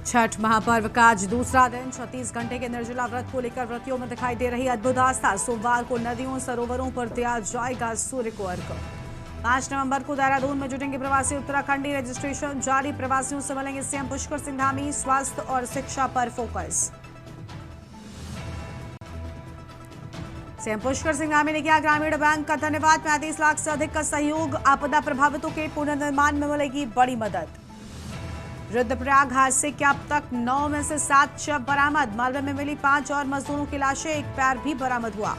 छठ महापर्व का आज दूसरा दिन 36 घंटे के निर्जला व्रत को लेकर व्रतियों में दिखाई दे रही अद्भुत आस्था। सोमवार को नदियों सरोवरों पर दिया जाएगा सूर्य को अर्घ्य। 5 नवंबर को देहरादून में जुटेंगे प्रवासी उत्तराखंडी। रजिस्ट्रेशन जारी। प्रवासियों से मिलेंगे सीएम पुष्कर सिंह धामी। स्वास्थ्य और शिक्षा पर फोकस। सीएम पुष्कर सिंह धामी ने किया ग्रामीण बैंक का धन्यवाद। 35 लाख से अधिक का सहयोग। आपदा प्रभावितों के पुनर्निर्माण में मिलेगी बड़ी मदद। रुद्रप्रयाग हादसे के अब तक 9 में से 7 शव बरामद। मालवे में मिली 5 और मजदूरों की लाशें। एक पैर भी बरामद हुआ।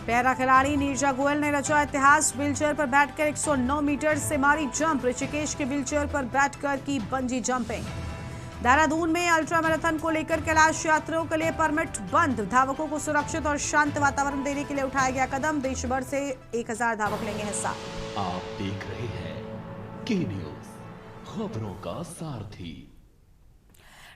पैरा खिलाड़ी नीरजा गोयल ने रचा इतिहास। व्हीलचेयर पर बैठकर 109 मीटर से मारी जंप। ऋषिकेश के व्हीलचेयर पर बैठकर की बंजी जंपिंग। देहरादून में अल्ट्रा मैराथन को लेकर कैलाश यात्रियों के लिए परमिट बंद। धावकों को सुरक्षित और शांत वातावरण देने के लिए उठाया गया कदम। देश भर से 1000 धावक लेंगे हिस्सा। आप देख रहे हैं की न्यूज, खबरों का सारथी।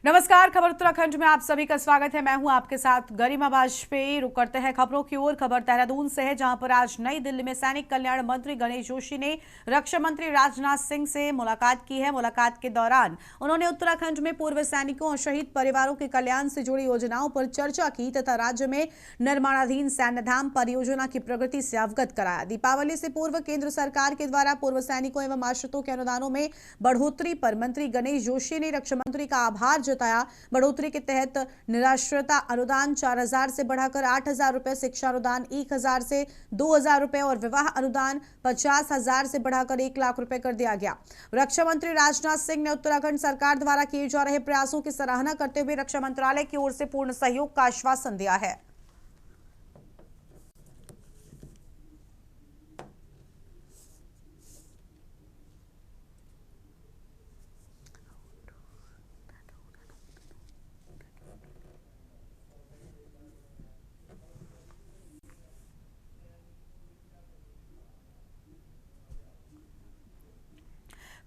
नमस्कार, खबर उत्तराखंड में आप सभी का स्वागत है। मैं हूं आपके साथ गरिमा वाजपेयी। रुक करते हैं खबरों की ओर। खबर देहरादून से है, जहां पर आज नई दिल्ली में सैनिक कल्याण मंत्री गणेश जोशी ने रक्षा मंत्री राजनाथ सिंह से मुलाकात की है। मुलाकात के दौरान उन्होंने उत्तराखंड में पूर्व सैनिकों और शहीद परिवारों के कल्याण से जुड़ी योजनाओं पर चर्चा की तथा राज्य में निर्माणाधीन सैन्यधाम परियोजना की प्रगति से अवगत कराया। दीपावली से पूर्व केंद्र सरकार के द्वारा पूर्व सैनिकों एवं आश्रितों के अनुदानों में बढ़ोतरी पर मंत्री गणेश जोशी ने रक्षा मंत्री का आभार जताया। बढ़ोतरी के तहत निराश्रता अनुदान 4000 से बढ़ाकर 8000 रुपए, शिक्षा अनुदान 1000 से 2000 रुपए और विवाह अनुदान 50000 से बढ़ाकर 1 लाख रुपए कर दिया गया। रक्षा मंत्री राजनाथ सिंह ने उत्तराखंड सरकार द्वारा किए जा रहे प्रयासों की सराहना करते हुए रक्षा मंत्रालय की ओर से पूर्ण सहयोग का आश्वासन दिया है।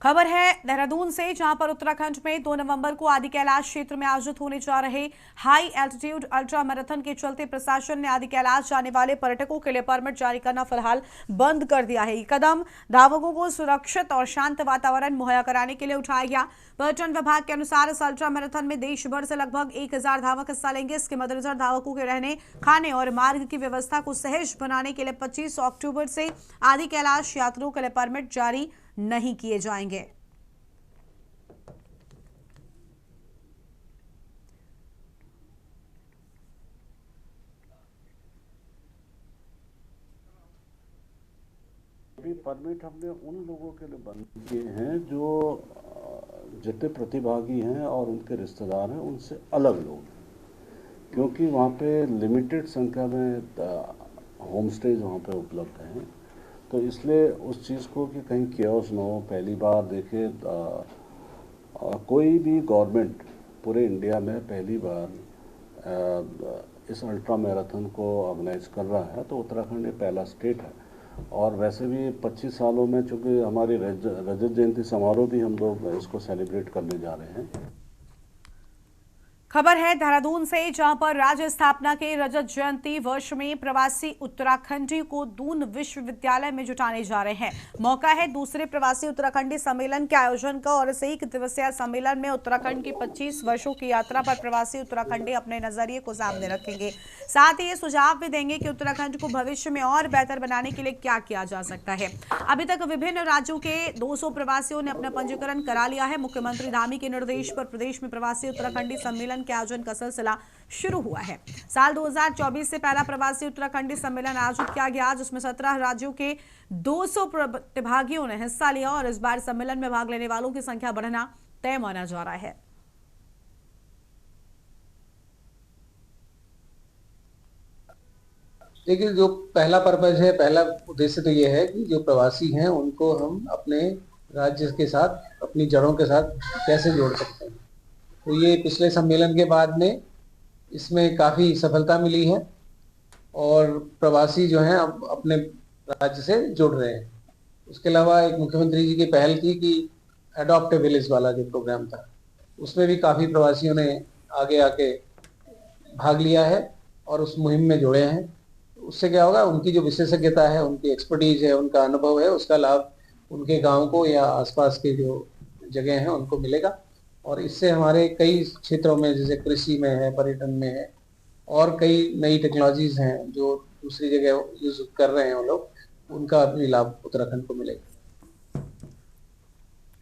खबर है देहरादून से, जहां पर उत्तराखंड में 2 नवंबर को आदि कैलाश क्षेत्र में आयोजित होने जा रहे हाई एल्टीट्यूड अल्ट्रा मैराथन के चलते प्रशासन ने आदि कैलाश जाने वाले पर्यटकों के लिए परमिट जारी करना फिलहाल बंद कर दिया है। ये कदम धावकों को सुरक्षित और शांत वातावरण मुहैया कराने के लिए उठाया गया। पर्यटन विभाग के अनुसार इस अल्ट्रा मैराथन में देश भर से लगभग 1000 धावक हिस्सा लेंगे। इसके मद्देनजर धावकों के रहने, खाने और मार्ग की व्यवस्था को सहज बनाने के लिए 25 अक्टूबर से आदि कैलाश यात्रियों के लिए परमिट जारी नहीं किए जाएंगे। परमिट हमने उन लोगों के लिए बंद किए हैं जो जितने प्रतिभागी हैं और उनके रिश्तेदार हैं उनसे अलग लोग, क्योंकि वहाँ पे लिमिटेड संख्या में होम स्टेज वहाँ पे उपलब्ध हैं। तो इसलिए उस चीज़ को कि कहीं केओस ना हो। पहली बार देखिए कोई भी गवर्नमेंट पूरे इंडिया में पहली बार इस अल्ट्रा मैराथन को ऑर्गेनाइज कर रहा है, तो उत्तराखंड ये पहला स्टेट है। और वैसे भी 25 सालों में चूँकि हमारी रजत जयंती समारोह भी हम लोग इसको सेलिब्रेट करने जा रहे हैं। खबर है देहरादून से, जहां पर राज्य स्थापना के रजत जयंती वर्ष में प्रवासी उत्तराखंडी को दून विश्वविद्यालय में जुटाने जा रहे हैं। मौका है दूसरे प्रवासी उत्तराखंडी सम्मेलन के आयोजन का और इस 1 दिवसीय सम्मेलन में उत्तराखंड की 25 वर्षों की यात्रा पर प्रवासी उत्तराखंडी अपने नजरिए को सामने रखेंगे। साथ ही ये सुझाव भी देंगे कि उत्तराखंड को भविष्य में और बेहतर बनाने के लिए क्या किया जा सकता है। अभी तक विभिन्न राज्यों के 200 प्रवासियों ने अपना पंजीकरण करा लिया है। मुख्यमंत्री धामी के निर्देश पर प्रदेश में प्रवासी उत्तराखंडी सम्मेलन के आयोजन का सिलसिला शुरू हुआ है। साल 2024 से पहला प्रवासी उत्तराखंडी सम्मेलन आयोजित किया गया, जिसमें 17 राज्यों के 200 प्रतिभागियों ने हिस्सा लिया और इस बार सम्मेलन में भाग लेने वालों की संख्या बढ़ना तय माना जा रहा है। देखिए, जो पहला पर्पज है, पहला उद्देश्य तो ये है कि जो प्रवासी हैं उनको हम अपने राज्य के साथ, अपनी जड़ों के साथ कैसे जोड़ सकते हैं। तो ये पिछले सम्मेलन के बाद में इसमें काफ़ी सफलता मिली है और प्रवासी जो हैं अब अपने राज्य से जुड़ रहे हैं। उसके अलावा एक मुख्यमंत्री जी की पहल थी कि अडॉप्ट ए विलेज वाला जो प्रोग्राम था, उसमें भी काफ़ी प्रवासियों ने आगे आके भाग लिया है और उस मुहिम में जुड़े हैं। उससे क्या होगा, उनकी जो विशेषज्ञता है, उनकी एक्सपर्टीज है, उनका अनुभव है, उसका लाभ उनके गांव को या आसपास के जो जगह हैं उनको मिलेगा। और इससे हमारे कई क्षेत्रों में, जैसे कृषि में है, पर्यटन में है, और कई नई टेक्नोलॉजीज हैं जो दूसरी जगह यूज कर रहे हैं वो लोग, उनका भी लाभ उत्तराखंड को मिलेगा।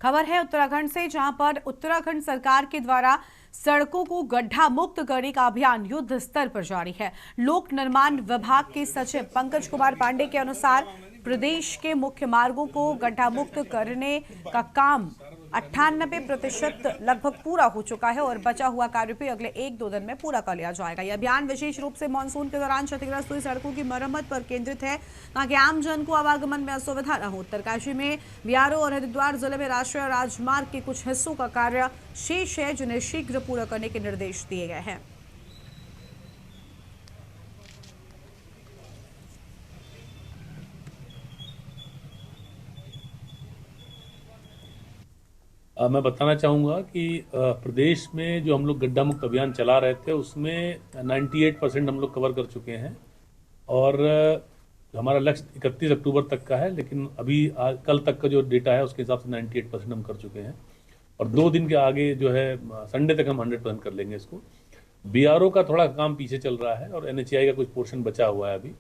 खबर है उत्तराखंड से, जहां पर उत्तराखंड सरकार के द्वारा सड़कों को गड्ढा मुक्त करने का अभियान युद्ध स्तर पर जारी है। लोक निर्माण विभाग के सचिव पंकज कुमार पांडे के अनुसार प्रदेश के मुख्य मार्गों को गड्ढा मुक्त करने का काम 98% लगभग पूरा हो चुका है और बचा हुआ कार्य भी अगले 1-2 दिन में पूरा कर लिया जाएगा। यह अभियान विशेष रूप से मानसून के दौरान क्षतिग्रस्त हुई सड़कों की मरम्मत पर केंद्रित है, ताकि आमजन को आवागमन में असुविधा न हो। उत्तरकाशी में बीआरओ और हरिद्वार जिले में राष्ट्रीय राजमार्ग के कुछ हिस्सों का कार्य शेष है, जिन्हें शीघ्र पूरा करने के निर्देश दिए गए हैं। मैं बताना चाहूँगा कि प्रदेश में जो हम लोग गड्ढा मुक्त अभियान चला रहे थे उसमें 98% हम लोग कवर कर चुके हैं और हमारा लक्ष्य 31 अक्टूबर तक का है, लेकिन अभी कल तक का जो डेटा है उसके हिसाब से 98% हम कर चुके हैं और 2 दिन के आगे जो है संडे तक हम 100% कर लेंगे इसको। बीआरओ का थोड़ा काम पीछे चल रहा है और एनएचएआई का कुछ पोर्शन बचा हुआ है अभी।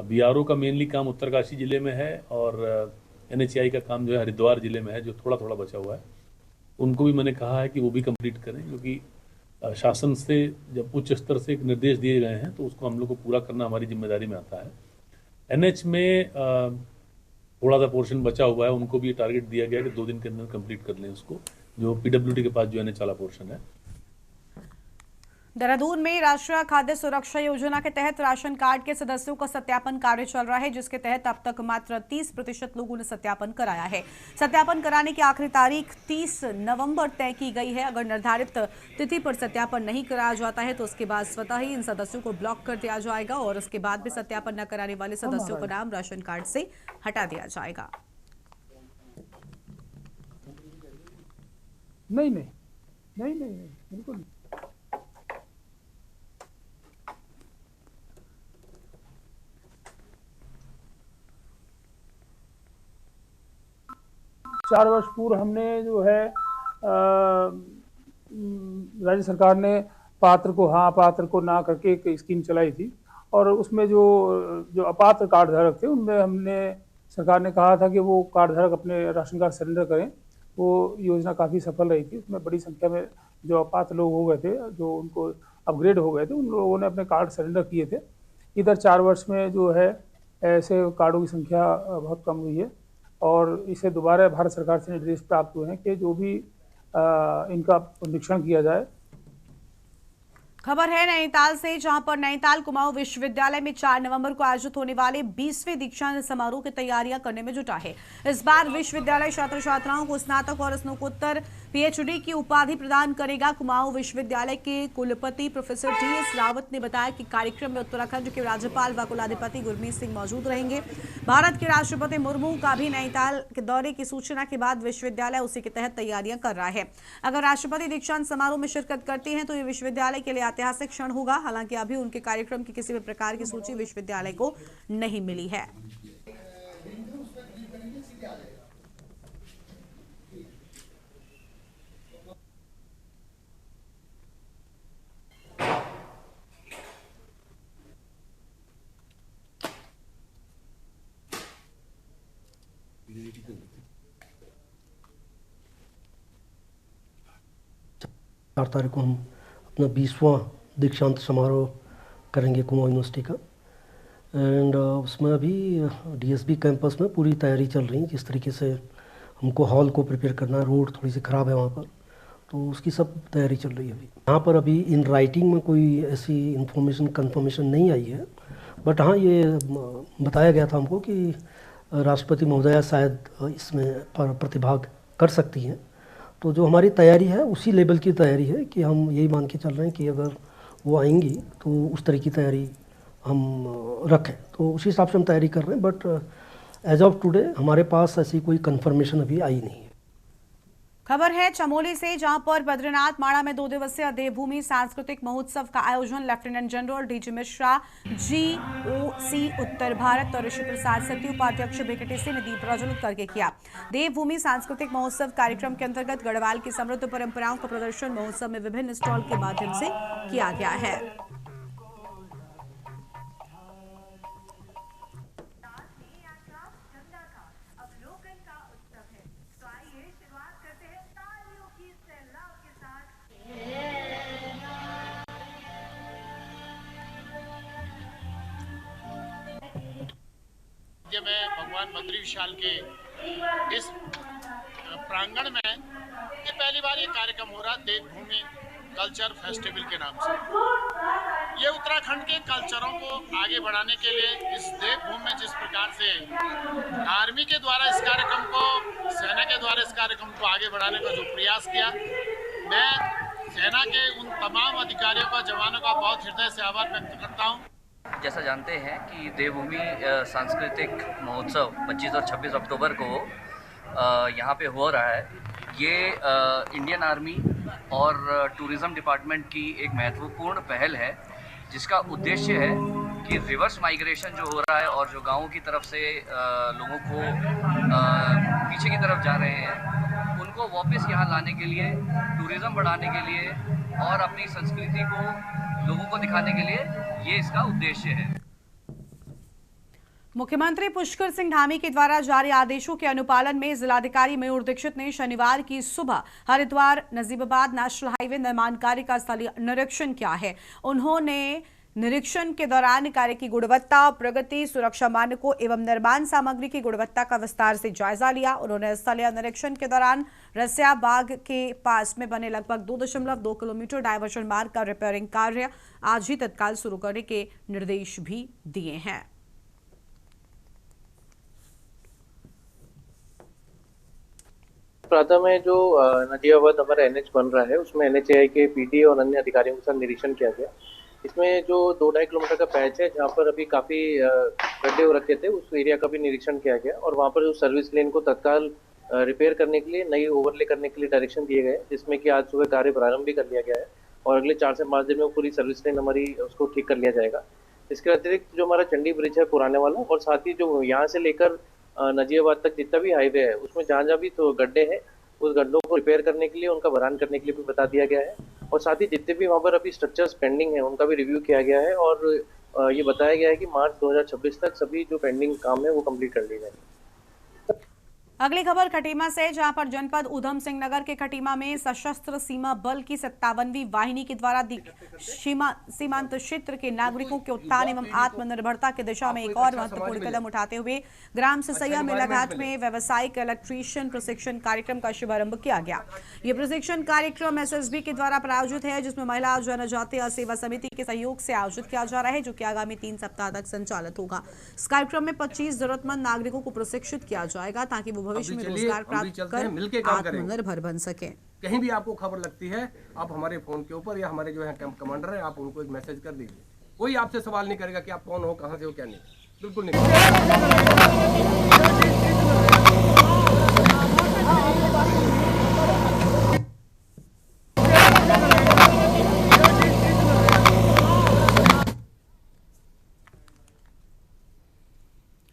बीआरओ का मेनली काम उत्तरकाशी जिले में है और एनएचएआई का काम जो है हरिद्वार जिले में है, जो थोड़ा थोड़ा बचा हुआ है। उनको भी मैंने कहा है कि वो भी कंप्लीट करें, क्योंकि शासन से जब उच्च स्तर से एक निर्देश दिए गए हैं तो उसको हम लोग को पूरा करना हमारी जिम्मेदारी में आता है। एनएच में थोड़ा सा पोर्शन बचा हुआ है, उनको भी टारगेट दिया गया है कि 2 दिन के अंदर कंप्लीट कर लें उसको, जो पीडब्ल्यूडी के पास जो एनएच वाला पोर्शन है। देहरादून में राष्ट्रीय खाद्य सुरक्षा योजना के तहत राशन कार्ड के सदस्यों का सत्यापन कार्य चल रहा है, जिसके तहत अब तक मात्र 30% लोगों ने सत्यापन कराया है। सत्यापन कराने की आखिरी तारीख 30 नवंबर तय की गई है। अगर निर्धारित तिथि पर सत्यापन नहीं कराया जाता है तो उसके बाद स्वतः ही इन सदस्यों को ब्लॉक कर दिया जाएगा और उसके बाद भी सत्यापन न कराने वाले सदस्यों का नाम राशन कार्ड से हटा दिया जाएगा। नहीं, बिल्कुल नहीं। 4 वर्ष पूर्व हमने जो है राज्य सरकार ने पात्र को हाँ, पात्र को ना करके एक स्कीम चलाई थी और उसमें जो अपात्र कार्ड धारक थे उनमें हमने सरकार ने कहा था कि वो कार्ड धारक अपने राशन कार्ड सरेंडर करें। वो योजना काफ़ी सफल रही थी। उसमें बड़ी संख्या में जो अपात्र लोग हो गए थे, जो उनको अपग्रेड हो गए थे, उन लोगों ने अपने कार्ड सरेंडर किए थे। इधर 4 वर्ष में जो है ऐसे कार्डों की संख्या बहुत कम हुई है और इसे दोबारा भारत सरकार से निर्देश प्राप्त हुए हैं कि जो भी इनका निरीक्षण किया जाए। खबर है नैनीताल से, जहां पर नैनीताल कुमाऊं विश्वविद्यालय में 4 नवंबर को आयोजित होने वाले 20वें दीक्षांत समारोह की तैयारियां करने में जुटा है। इस बार विश्वविद्यालय छात्र छात्राओं को स्नातक और स्नातकोत्तर पीएचडी की उपाधि प्रदान करेगा। कुमाऊं विश्वविद्यालय के कुलपति प्रोफेसर टीएस रावत ने बताया कि कार्यक्रम में उत्तराखंड के राज्यपाल व कुलाधिपति गुरमीत सिंह मौजूद रहेंगे। भारत के राष्ट्रपति मुर्मू का भी नैनीताल के दौरे की सूचना के बाद विश्वविद्यालय उसी के तहत तैयारियां कर रहा है। अगर राष्ट्रपति दीक्षांत समारोह में शिरकत करते हैं तो ये विश्वविद्यालय के लिए ऐतिहासिक क्षण होगा। हालांकि अभी उनके कार्यक्रम की किसी भी प्रकार की सूची विश्वविद्यालय को नहीं मिली है। चार तारीख को हम अपना 20वां दीक्षांत समारोह करेंगे कुमाऊं यूनिवर्सिटी का। एंड उसमें अभी डीएसबी कैंपस में पूरी तैयारी चल रही है। जिस तरीके से हमको हॉल को प्रिपेयर करना है, रोड थोड़ी सी ख़राब है वहाँ पर, तो उसकी सब तैयारी चल रही है अभी। यहाँ पर अभी इन राइटिंग में कोई ऐसी इंफॉर्मेशन कंफर्मेशन नहीं आई है, बट हाँ ये बताया गया था हमको कि राष्ट्रपति महोदया शायद इसमें प्रतिभाग कर सकती हैं। तो जो हमारी तैयारी है उसी लेवल की तैयारी है कि हम यही मान के चल रहे हैं कि अगर वो आएंगी तो उस तरह की तैयारी हम रखें, तो उसी हिसाब से हम तैयारी कर रहे हैं। बट एज ऑफ टुडे हमारे पास ऐसी कोई कंफर्मेशन अभी आई नहीं है। खबर है चमोली से, जहां पर बद्रीनाथ माड़ा में 2 दिवसीय देवभूमि सांस्कृतिक महोत्सव का आयोजन lieutenant general DG Mishra, GOC उत्तर भारत और ऋषि प्रसाद सती उपाध्यक्ष बीकेटीसी ने दीप प्रज्वलित करके किया। देवभूमि सांस्कृतिक महोत्सव कार्यक्रम के अंतर्गत गढ़वाल की समृद्ध परंपराओं का प्रदर्शन महोत्सव में विभिन्न स्टॉल के माध्यम से किया गया है। में भगवान बद्री विशाल के इस प्रांगण में ये पहली बार ये कार्यक्रम हो रहा, देवभूमि कल्चर फेस्टिवल के नाम से। ये उत्तराखंड के कल्चरों को आगे बढ़ाने के लिए इस देवभूमि में जिस प्रकार से आर्मी के द्वारा इस कार्यक्रम को, सेना के द्वारा इस कार्यक्रम को आगे बढ़ाने का जो प्रयास किया, मैं सेना के उन तमाम अधिकारियों का, जवानों का बहुत हृदय से आभार व्यक्त करता हूँ। जैसा जानते हैं कि देवभूमि सांस्कृतिक महोत्सव 25 और 26 अक्टूबर को यहाँ पे हो रहा है। ये इंडियन आर्मी और टूरिज़्म डिपार्टमेंट की एक महत्वपूर्ण पहल है, जिसका उद्देश्य है कि रिवर्स माइग्रेशन जो हो रहा है और जो गाँवों की तरफ से लोगों को पीछे की तरफ जा रहे हैं, उनको वापस यहाँ लाने के लिए, टूरिज़्म बढ़ाने के लिए और अपनी संस्कृति को लोगों को दिखाने के लिए ये इसका उद्देश्य है। मुख्यमंत्री पुष्कर सिंह धामी के द्वारा जारी आदेशों के अनुपालन में जिलाधिकारी मयूर दीक्षित ने शनिवार की सुबह हरिद्वार नजीबाबाद नेशनल हाईवे निर्माण कार्य का स्थलीय निरीक्षण किया है। उन्होंने निरीक्षण के दौरान कार्य की गुणवत्ता, प्रगति, सुरक्षा मानकों एवं निर्माण सामग्री की गुणवत्ता का विस्तार से जायजा लिया। उन्होंने स्थलीय निरीक्षण के दौरान रसिया बाग के पास में बने लगभग 2.2 किलोमीटर डायवर्जन मार्ग का रिपेयरिंग कार्य आज ही तत्काल शुरू करने के निर्देश भी दिए हैं। प्रातः में जो नजीबाबाद हमारा एनएच बन रहा है, उसमें एनएचएआई के पीडी और अन्य अधिकारियों के साथ निरीक्षण किया गया। इसमें जो 2-2.5 किलोमीटर का पैच है, जहाँ पर अभी काफी गड्ढे हो रखे थे, उस एरिया का भी निरीक्षण किया गया और वहाँ पर जो सर्विस लेन को तत्काल रिपेयर करने के लिए, नई ओवरले करने के लिए डायरेक्शन दिए गए, जिसमें कि आज सुबह कार्य प्रारंभ भी कर लिया गया है और अगले 4 से 5 दिन में पूरी सर्विस लेन हमारी उसको ठीक कर लिया जाएगा। इसके अतिरिक्त जो हमारा चंडी ब्रिज है पुराने वाला, और साथ ही जो यहाँ से लेकर नजीबाबाद तक जितना भी हाईवे है, उसमें जहाँ भी तो गड्ढे हैं, उस गड्ढों को रिपेयर करने के लिए, उनका भरान करने के लिए भी बता दिया गया है और साथ ही जितने भी वहाँ पर अभी स्ट्रक्चर्स पेंडिंग है, उनका भी रिव्यू किया गया है और ये बताया गया है कि मार्च 2026 तक सभी जो पेंडिंग काम है वो कंप्लीट कर लिए जाएंगे। अगली खबर खटीमा से, जहां पर जनपद उधम सिंह नगर के खटीमा में सशस्त्र सीमा बल की 57वीं वाहिनी के द्वारा सीमांत क्षेत्र के नागरिकों के उत्थान एवं आत्मनिर्भरता की दिशा में एक और महत्वपूर्ण कदम उठाते हुए ग्राम सिसैया मेलाघाट में व्यावसायिक इलेक्ट्रीशियन प्रशिक्षण कार्यक्रम का शुभारंभ किया गया। ये प्रशिक्षण कार्यक्रम एसएसबी के द्वारा प्रायोजित है, जिसमें महिला जनजातीय सेवा समिति के सहयोग से आयोजित किया जा रहा है, जो कि आगामी 3 सप्ताह तक संचालित होगा। इस कार्यक्रम में 25 जरूरतमंद नागरिकों को प्रशिक्षित किया जाएगा ताकि वो भविष्य में रोजगार प्राप्त कर आत्मनिर्भर बन सके। कहीं भी आपको खबर लगती है, आप हमारे फोन के ऊपर या हमारे जो है कमांडर है, आप उनको एक मैसेज कर दीजिए। कोई आपसे सवाल नहीं करेगा कि आप कौन हो, कहां से हो, क्या नहीं, बिल्कुल नहीं।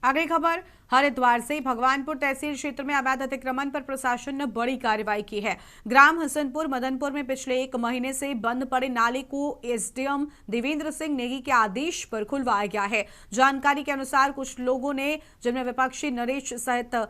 अगली खबर हरिद्वार से, भगवानपुर तहसील क्षेत्र में अवैध अतिक्रमण पर प्रशासन ने बड़ी कार्रवाई की है। ग्राम हसनपुर मदनपुर में पिछले 1 महीने से बंद पड़े नाले को एसडीएम देवेंद्र सिंह नेगी के आदेश पर खुलवाया गया है। जानकारी के अनुसार कुछ लोगों ने, जिनमें विपक्षी नरेश सहित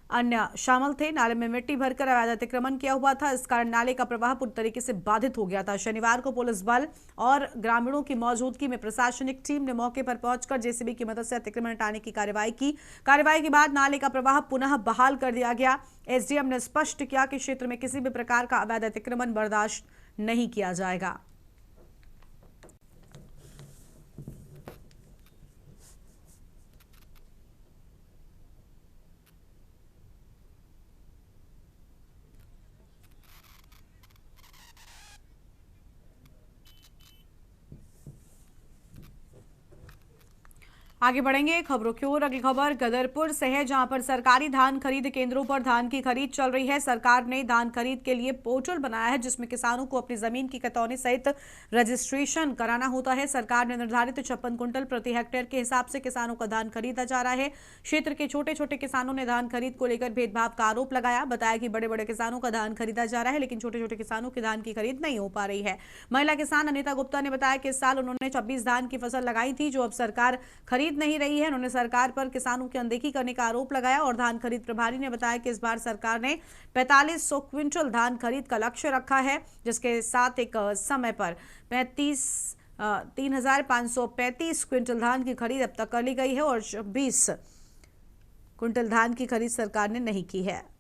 अन्य शामिल थे, नाले में मिट्टी भरकर अवैध अतिक्रमण किया हुआ था। इस कारण नाले का प्रवाह पूरी तरीके से बाधित हो गया था। शनिवार को पुलिस बल और ग्रामीणों की मौजूदगी में प्रशासनिक टीम ने मौके पर पहुंचकर जेसीबी की मदद से अतिक्रमण हटाने की कार्रवाई की। कार्रवाई के बाद नाले का प्रवाह पुनः बहाल कर दिया गया। एसडीएम ने स्पष्ट किया कि क्षेत्र में किसी भी प्रकार का अवैध अतिक्रमण बर्दाश्त नहीं किया जाएगा। आगे बढ़ेंगे खबरों की ओर। अगली खबर गदरपुर से है, जहां पर सरकारी धान खरीद केंद्रों पर धान की खरीद चल रही है। सरकार ने धान खरीद के लिए पोर्टल बनाया है, जिसमें किसानों को अपनी जमीन की खतौनी सहित रजिस्ट्रेशन कराना होता है। सरकार ने निर्धारित 56 कुंटल प्रति हेक्टेयर के हिसाब से किसानों का धान खरीदा जा रहा है। क्षेत्र के छोटे छोटे किसानों ने धान खरीद को लेकर भेदभाव का आरोप लगाया। बताया कि बड़े बड़े किसानों का धान खरीदा जा रहा है, लेकिन छोटे छोटे किसानों की धान की खरीद नहीं हो पा रही है। महिला किसान अनिता गुप्ता ने बताया कि इस साल उन्होंने 26 धान की फसल लगाई थी, जो अब सरकार खरीद नहीं रही है। उन्होंने सरकार पर किसानों की अनदेखी करने का आरोप लगाया और धान खरीद प्रभारी ने बताया कि इस बार सरकार ने 4500 क्विंटल धान खरीद का लक्ष्य रखा है, जिसके साथ एक समय पर 3535 क्विंटल धान की खरीद अब तक कर ली गई है और 26 क्विंटल धान की खरीद सरकार ने नहीं की है।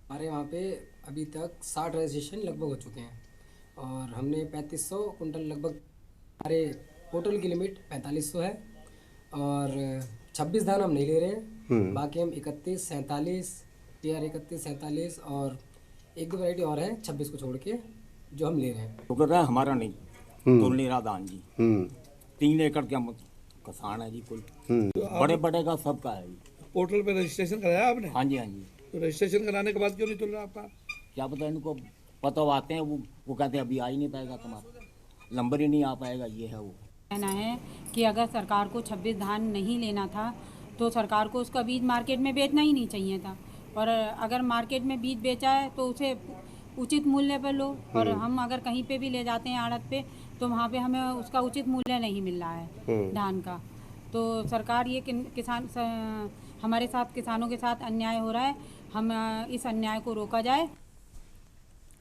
हमारे वहाँ पे अभी तक 60 रजिस्ट्रेशन लगभग हो चुके हैं और हमने 3500 कुंटल लगभग, हमारे पोर्टल की लिमिट 4500 है और 26 धान हम नहीं ले रहे हैं। बाकी हम 31, 47, TR 31, 47 और एक दो वैरायटी और है 26 को छोड़ के जो हम ले रहे हैं। तो कहता है हमारा नहीं, तोलने रहा धान जी 3 एकड़ के हम किसान है जी कुल, बड़े बड़े का सबका है जी। पोर्टल पे रजिस्ट्रेशन कराया आपने? हाँ जी हाँ जी। तो रजिस्ट्रेशन कराने के बाद क्यों नहीं तुल रहा आपका? क्या पता, इनको पता आते हैं वो कहते हैं अभी आ ही नहीं पाएगा, तुम्हारा नंबर ही नहीं आ पाएगा, ये है वो। कहना है कि अगर सरकार को 26 धान नहीं लेना था तो सरकार को उसका बीज मार्केट में बेचना ही नहीं चाहिए था, और अगर मार्केट में बीज बेचा है तो उसे उचित मूल्य पर लो। और हम अगर कहीं पे भी ले जाते हैं आड़त पे तो वहाँ पे हमें उसका उचित मूल्य नहीं मिल रहा है धान का। तो सरकार ये किसान हमारे साथ किसानों के साथ अन्याय हो रहा है, हम इस अन्याय को रोका जाए।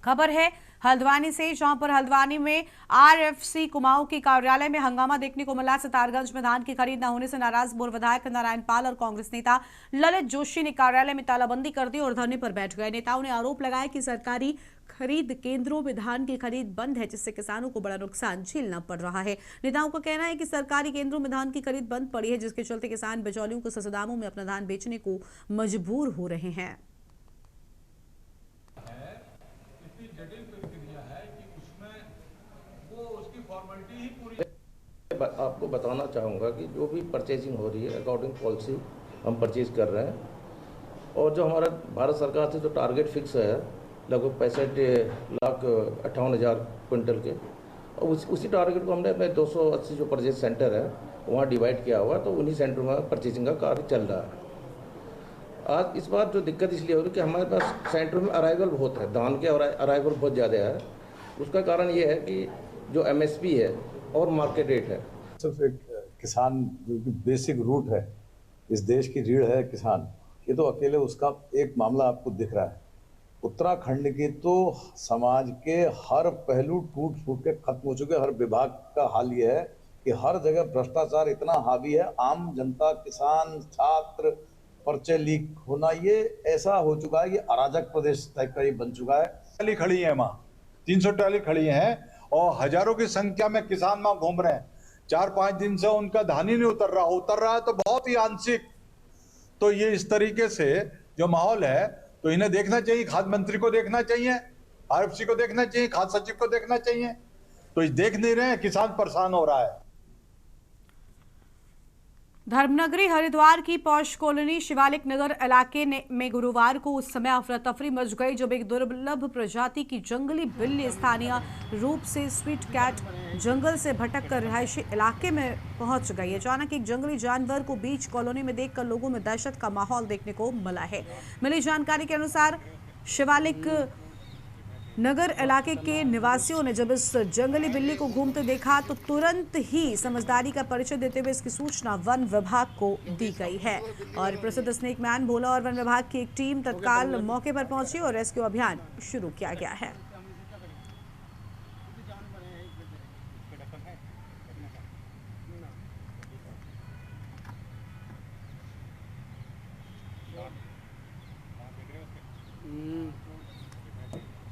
खबर है हल्द्वानी से, जहां पर हल्द्वानी में RFC कुमाऊं के कार्यालय में हंगामा देखने को मिला। सितारगंज में धान की खरीद न होने से नाराज पूर्व विधायक नारायण पाल और कांग्रेस नेता ललित जोशी ने कार्यालय में तालाबंदी कर दी और धरने पर बैठ गए। नेताओं ने आरोप लगाया कि सरकारी खरीद केंद्रों में धान की खरीद बंद है, जिससे किसानों को बड़ा नुकसान झेलना पड़ रहा है। नेताओं का कहना है कि सरकारी केंद्रों में धान की खरीद बंद पड़ी है, जिसके चलते किसान बिचौलियों को सस्ते दामों में अपना धान बेचने को मजबूर हो रहे हैं। आपको बताना चाहूँगा कि जो भी परचेजिंग हो रही है अकॉर्डिंग पॉलिसी हम परचेज कर रहे हैं, और जो हमारा भारत सरकार से जो टारगेट फिक्स है लगभग 65,58,000 क्विंटल के, और उसी टारगेट को हमने अपने 280 जो परचेज सेंटर है वहाँ डिवाइड किया हुआ, तो उन्हीं सेंटर में परचेजिंग का कार्य चल रहा है। आज इस बार जो दिक्कत इसलिए हो रही है कि हमारे पास सेंटर में अराइवल बहुत है, धान के अराइवल बहुत ज़्यादा है। उसका कारण ये है कि जो MSP है और मार्केट रेट है। सिर्फ एक किसान जो कि बेसिक रूट है, इस देश की रीढ़ है किसान, ये तो अकेले उसका एक मामला आपको दिख रहा है। उत्तराखंड के तो समाज के हर पहलू टूट फूट के खत्म हो चुके। हर विभाग का हाल ये है कि हर जगह भ्रष्टाचार इतना हावी है, आम जनता, किसान, छात्र, पर्चे लीक होना, ये ऐसा हो चुका है कि अराजक प्रदेश टाइप का ये बन चुका है। ट्राली खड़ी है वहाँ, 300 ट्राली खड़ी हैं और हजारों की संख्या में किसान वहाँ घूम रहे हैं। 4-5 दिन से उनका धान ही नहीं उतर रहा है तो बहुत ही आंशिक। तो ये इस तरीके से जो माहौल है, तो इन्हें देखना चाहिए, खाद्य मंत्री को देखना चाहिए, RFC को देखना चाहिए, खाद्य सचिव को देखना चाहिए। तो ये देख नहीं रहे हैं, किसान परेशान हो रहा है। धर्मनगरी हरिद्वार की पौष कॉलोनी शिवालिक नगर इलाके में गुरुवार को उस समय अफरा तफरी मच गई जब एक दुर्लभ प्रजाति की जंगली बिल्ली स्थानीय रूप से स्वीट कैट जंगल से भटक कर रिहायशी इलाके में पहुंच गई। अचानक एक जंगली जानवर को बीच कॉलोनी में देखकर लोगों में दहशत का माहौल देखने को मिला है। मिली जानकारी के अनुसार शिवालिक नगर इलाके के निवासियों ने जब इस जंगली बिल्ली को घूमते देखा तो तुरंत ही समझदारी का परिचय देते हुए इसकी सूचना वन विभाग को दी गई है और प्रसिद्ध स्नेक मैन भोला और वन विभाग की एक टीम तत्काल मौके पर पहुंची और रेस्क्यू अभियान शुरू किया गया है।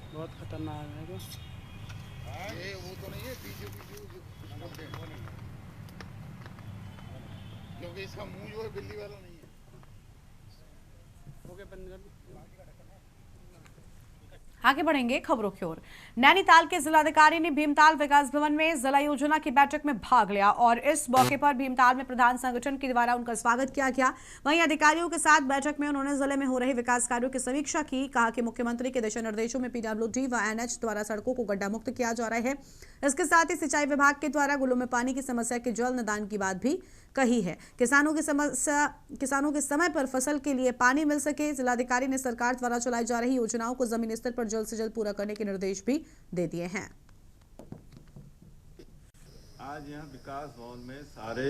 बहुत खतरनाक है ये, वो तो नहीं है क्योंकि इसका मुंह जो है बिल्ली वाला नहीं है। आगे बढ़ेंगे खबरों की ओर। नैनीताल के जिलाधिकारी ने भीमताल विकास भवन में जिला योजना की बैठक में भाग लिया और इस मौके पर भीमताल में प्रधान संगठन के द्वारा उनका स्वागत किया गया। वहीं अधिकारियों के साथ बैठक में उन्होंने जिले में हो रहे विकास कार्यों की समीक्षा की। कहा कि मुख्यमंत्री के दिशा निर्देशों में पीडब्ल्यूडी व एनएच द्वारा सड़कों को गड्ढा मुक्त किया जा रहा है। इसके साथ ही सिंचाई विभाग के द्वारा गुलों में पानी की समस्या के जल निदान की बात भी कही है। किसानों के समय पर फसल के लिए पानी मिल सके। जिलाधिकारी ने सरकार द्वारा चलाई जा रही योजनाओं को जमीनी स्तर पर जल्द से जल्द पूरा करने के निर्देश भी दे दिए हैं। आज यहाँ विकास भवन में सारे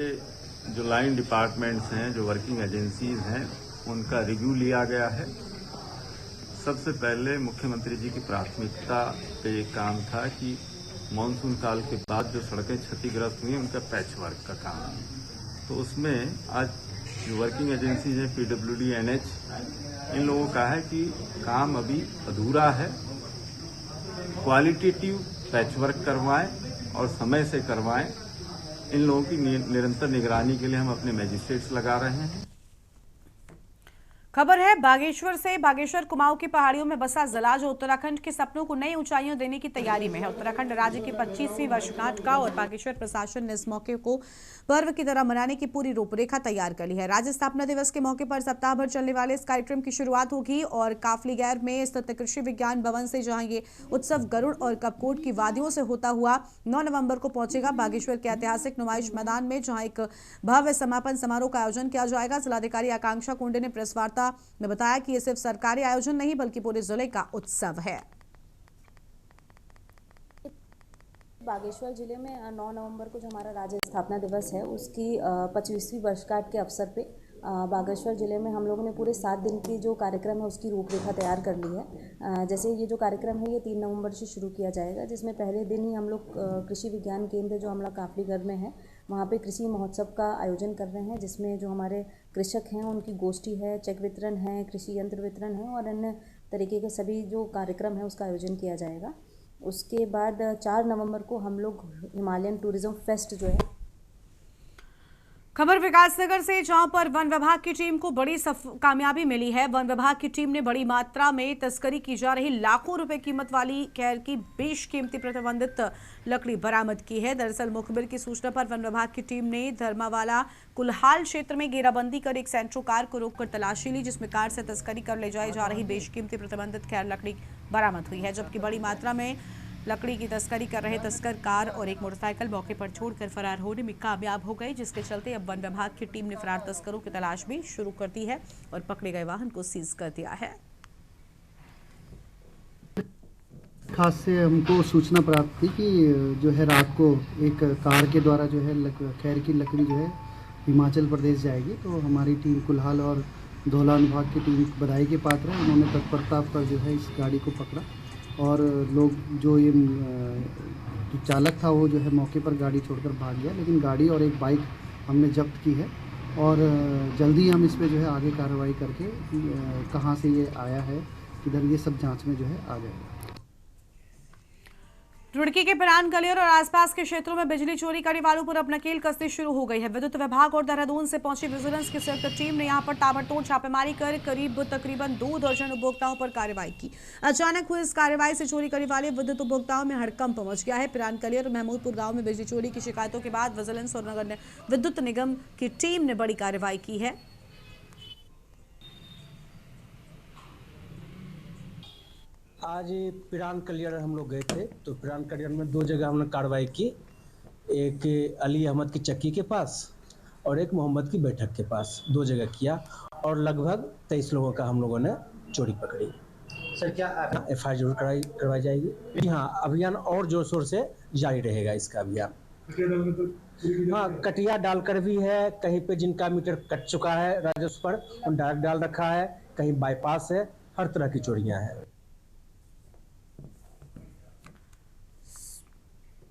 जो लाइन डिपार्टमेंट्स हैं, जो वर्किंग एजेंसीज हैं, उनका रिव्यू लिया गया है। सबसे पहले मुख्यमंत्री जी की प्राथमिकता पे एक काम था कि मानसून काल के बाद जो सड़कें क्षतिग्रस्त हुई उनका पैच वर्क का काम, तो उसमें आज जो वर्किंग एजेंसीज हैं, पीडब्ल्यूडी, एनएच, इन लोगों का है कि काम अभी अधूरा है, क्वालिटेटिव पैचवर्क करवाएं और समय से करवाएं। इन लोगों की निरंतर निगरानी के लिए हम अपने मैजिस्ट्रेट्स लगा रहे हैं। खबर है बागेश्वर से। बागेश्वर कुमाऊं की पहाड़ियों में बसा जिला जो उत्तराखंड के सपनों को नई ऊंचाइयों देने की तैयारी में है। उत्तराखंड राज्य की 25वीं वर्षगांठ का और बागेश्वर प्रशासन ने इस मौके को पर्व की तरह मनाने की पूरी रूपरेखा तैयार कर ली है। राज्य स्थापना दिवस के मौके पर सप्ताह भर चलने वाले इस कार्यक्रम की शुरुआत होगी और काफलीगैर में स्थित कृषि विज्ञान भवन से, जहां ये उत्सव गरुड़ और कपकोट की वादियों से होता हुआ 9 नवंबर को पहुंचेगा बागेश्वर के ऐतिहासिक नुमाइश मैदान में, जहां एक भव्य समापन समारोह का आयोजन किया जाएगा। जिलाधिकारी आकांक्षा कुंडे ने प्रेस वार्ता में बताया कि ये सिर्फ सरकारी आयोजन नहीं बल्कि पूरे जिले का उत्सव है। बागेश्वर जिले में 9 नवंबर को जो हमारा राज्य स्थापना दिवस है उसकी 25वीं वर्षगांठ के अवसर पे बागेश्वर जिले में हम लोगों ने पूरे 7 दिन की जो कार्यक्रम है उसकी रूपरेखा तैयार कर ली है। जैसे ये जो कार्यक्रम है ये 3 नवंबर से शुरू किया जाएगा, जिसमें पहले दिन ही हम लोग कृषि विज्ञान केंद्र जो हम लोग काफलीगढ़ में है वहाँ पे कृषि महोत्सव का आयोजन कर रहे हैं, जिसमें जो हमारे कृषक हैं उनकी गोष्ठी है, चेक वितरण है, कृषि यंत्र वितरण है और अन्य तरीके के सभी जो कार्यक्रम है उसका आयोजन किया जाएगा। उसके बाद 4 नवंबर को हम लोग हिमालयन टूरिज्म फेस्ट जो है। खबर विकासनगर से, जहां पर वन विभाग की टीम को बड़ी कामयाबी मिली है। वन विभाग की टीम ने बड़ी मात्रा में तस्करी की जा रही लाखों रुपए कीमत वाली खैर की बेशकीमती प्रतिबंधित लकड़ी बरामद की है। दरअसल मुखबिर की सूचना पर वन विभाग की टीम ने धर्मावाला कुल्हाल क्षेत्र में घेराबंदी कर एक सेंट्रो कार को रोककर तलाशी ली, जिसमें कार से तस्करी कर ले जाई जा रही बेशकीमती प्रतिबंधित खैर लकड़ी बरामद हुई है। जबकि बड़ी मात्रा में लकड़ी की तस्करी कर रहे तस्कर कार और एक मोटरसाइकिल मौके पर छोड़कर फरार होने में कामयाब हो गए, जिसके चलते अब वन विभाग की टीम ने फरार तस्करों की तलाश भी शुरू कर दी है और पकड़े गए वाहन को सीज कर दिया है। खास से हमको सूचना प्राप्त थी कि जो है रात को एक कार के द्वारा जो है खैर की लकड़ी जो है हिमाचल प्रदेश जाएगी, तो हमारी टीम कुल्हाल और धौलान विभाग की टीम बधाई के पात्र है। उन्होंने तत्परता पर जो है इस गाड़ी को पकड़ा और लोग जो ये चालक था वो जो है मौके पर गाड़ी छोड़कर भाग गया, लेकिन गाड़ी और एक बाइक हमने जब्त की है और जल्दी हम इस पे जो है आगे कार्रवाई करके कहाँ से ये आया है, किधर, ये सब जांच में जो है आ जाएगा। रुड़की के पिरान गलियर और आसपास के क्षेत्रों में बिजली चोरी करने वालों पर अब नकेल कसनी शुरू हो गई है। विद्युत विभाग और देहरादून से पहुंची विजिलेंस की संयुक्त टीम ने यहां पर ताबड़तोड़ छापेमारी कर तकरीबन 2 दर्जन उपभोक्ताओं पर कार्रवाई की। अचानक हुई इस कार्रवाई से चोरी करने वाले विद्युत उपभोक्ताओं में हड़कंप मच गया है। पिरान गलियर और महमूदपुर गाँव में बिजली चोरी की शिकायतों के बाद विजिलेंस और नगर विद्युत निगम की टीम ने बड़ी कार्रवाई की है। आज पिरान कलियर हम लोग गए थे, तो पिरान कलियर में 2 जगह हमने कार्रवाई की, एक अली अहमद की चक्की के पास और एक मोहम्मद की बैठक के पास, 2 जगह किया और लगभग 23 लोगों का हम लोगों ने चोरी पकड़ी। सर क्या FIR जरूर करवाई जाएगी? हाँ, अभियान और जोर शोर से जारी रहेगा इसका अभियान। हाँ, कटिया डालकर भी है, कहीं पे जिनका मीटर कट चुका है राजस्व पर उन डायरेक्ट डाल रखा है, कहीं बाईपास है, हर तरह की चोरियां हैं।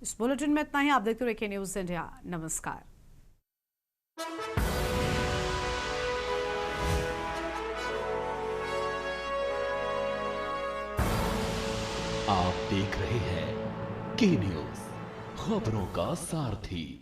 इस बुलेटिन में इतना ही। आप देखते रहिए न्यूज़ इंडिया। नमस्कार। आप देख रहे हैं के न्यूज़, खबरों का सारथी।